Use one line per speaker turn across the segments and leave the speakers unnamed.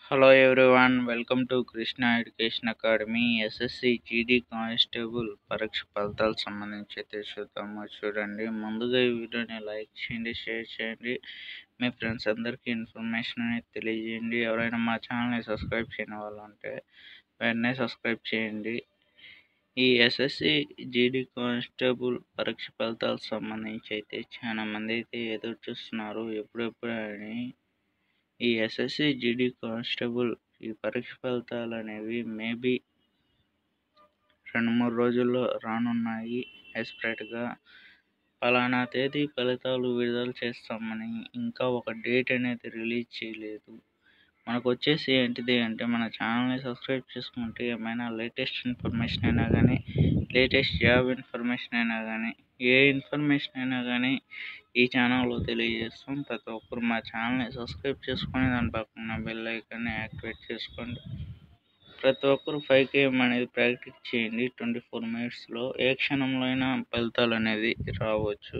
Hello everyone, welcome to Krishna Education Academy. SSC GD constable పరీక్ష ఫలితాలకు సంబంధించి అయితే చూడండి. ముందుగా ఈ వీడియోని లైక్ చేయండి, షేర్ చేయండి, మీ ఫ్రెండ్స్ అందరికీ ఇన్ఫర్మేషన్ అనేది తెలియజేయండి. ఎవరైనా మా ఛానల్ని సబ్స్క్రైబ్ చేయని వాళ్ళు ఉంటే వెంటనే సబ్స్క్రైబ్ చేయండి. ఈ ఎస్ఎస్సి జీడీ కానిస్టేబుల్ పరీక్ష ఫలితాలకు సంబంధించి అయితే చాలా మంది అయితే ఎదురు చూస్తున్నారు ఎప్పుడెప్పుడు అని. ఈ ఎస్ఎస్సి జీడీ కానిస్టేబుల్ ఈ పరీక్ష ఫలితాలు అనేవి మేబీ 2-3 రోజుల్లో రానున్నాయి. ఎక్స్పెక్ట్గా పలానా తేదీ ఫలితాలు విడుదల చేస్తామని ఇంకా ఒక డేట్ అనేది రిలీజ్ చేయలేదు. మనకు వచ్చేసి ఏంటిది అంటే మన ఛానల్ని సబ్స్క్రైబ్ చేసుకుంటే ఏమైనా లేటెస్ట్ ఇన్ఫర్మేషన్ అయినా కానీ, లేటెస్ట్ జాబ్ ఇన్ఫర్మేషన్ అయినా కానీ, ఏ ఇన్ఫర్మేషన్ అయినా కానీ ఈ ఛానల్లో తెలియజేస్తాం. ప్రతి ఒక్కరు మా ఛానల్ని సబ్స్క్రైబ్ చేసుకొని దాని పక్కన బెల్ ఐకాన్ని యాక్టివేట్ చేసుకోండి. ప్రతి ఒక్కరు 5km అనేది ప్రాక్టీస్ చేయండి. 24 మినిట్స్లో ఏ క్షణంలో అయినా ఫలితాలు అనేది రావచ్చు.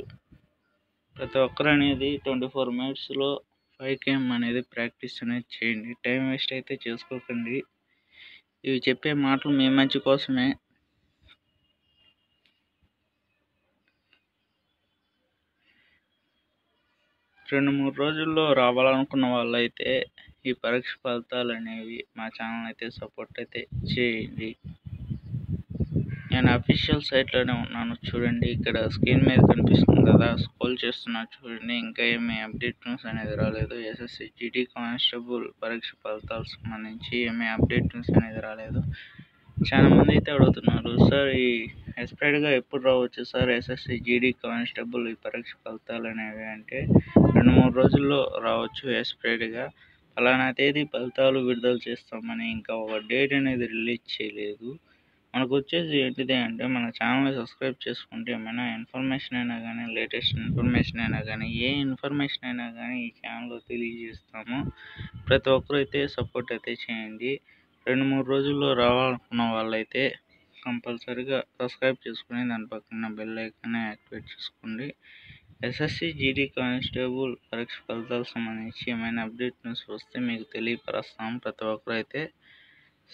ప్రతి ఒక్కరు అనేది 24 మినిట్స్లో 5km అనేది ప్రాక్టీస్ అనేది చేయండి. టైం వేస్ట్ అయితే చేసుకోకండి. ఇవి చెప్పే మాటలు మీ మంచి కోసమే. రెండు మూడు రోజుల్లో రావాలనుకున్న వాళ్ళైతే ఈ పరీక్ష ఫలితాలు అనేవి మా ఛానల్ అయితే సపోర్ట్ అయితే చేయండి. నేను అఫీషియల్ సైట్లోనే ఉన్నాను చూడండి. ఇక్కడ స్క్రీన్ మీద కనిపిస్తుంది కదా, స్క్రోల్ చేస్తున్నా చూడండి. ఇంకా ఏమీ అప్డేట్ న్యూస్ అనేది రాలేదు. ఎస్ఎస్సి జీడీ కానిస్టేబుల్ పరీక్ష ఫలితాలకు సంబంధించి ఏమీ అప్డేట్ న్యూస్ అనేది రాలేదు. చాలా మంది అయితే అడుగుతున్నారు, సార్ ఈ ఎక్స్పెక్ట్గా ఎప్పుడు రావచ్చు సార్ ఎస్ఎస్సి జీడీ కానిస్టేబుల్ ఈ పరీక్ష ఫలితాలు అనేవి అంటే 2-3 రోజుల్లో రావచ్చు. ఎక్స్పెక్ట్గా ఫలానా తేదీ ఫలితాలు విడుదల చేస్తామని ఇంకా ఒక డేట్ అనేది రిలీజ్ చేయలేదు. మనకు వచ్చేసి ఏంటిది అంటే మన ఛానల్ని సబ్స్క్రైబ్ చేసుకుంటే ఏమైనా ఇన్ఫర్మేషన్ అయినా కానీ, లేటెస్ట్ ఇన్ఫర్మేషన్ అయినా కానీ, ఏ ఇన్ఫర్మేషన్ అయినా కానీ ఈ ఛానల్లో తెలియజేస్తాము. ప్రతి ఒక్కరు అయితే సపోర్ట్ అయితే చేయండి. 2-3 రోజుల్లో రావాలనుకున్న వాళ్ళైతే కంపల్సరీగా సబ్స్క్రైబ్ చేసుకుని దాని పక్కన బెల్ ఐకాన్ని యాక్టివేట్ చేసుకోండి. ఎస్ఎస్సి జీడీ కానిస్టేబుల్ పరీక్ష ఫలితాలకు సంబంధించి ఏమైనా అప్డేట్ న్యూస్ వస్తే మీకు తెలియపరుస్తాము. ప్రతి ఒక్కరు అయితే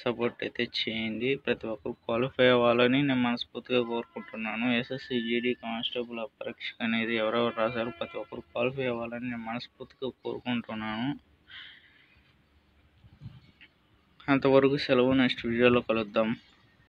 సపోర్ట్ అయితే చేయండి. ప్రతి ఒక్కరు క్వాలిఫై అవ్వాలని నేను మనస్ఫూర్తిగా కోరుకుంటున్నాను. ఎస్ఎస్సి జీడీ కానిస్టేబుల్ పరీక్ష అనేది ఎవరెవరు రాశారో ప్రతి ఒక్కరు క్వాలిఫై అవ్వాలని నేను మనస్ఫూర్తిగా కోరుకుంటున్నాను. అంతవరకు సెలవు. నెక్స్ట్ వీడియోలో కలుద్దాం.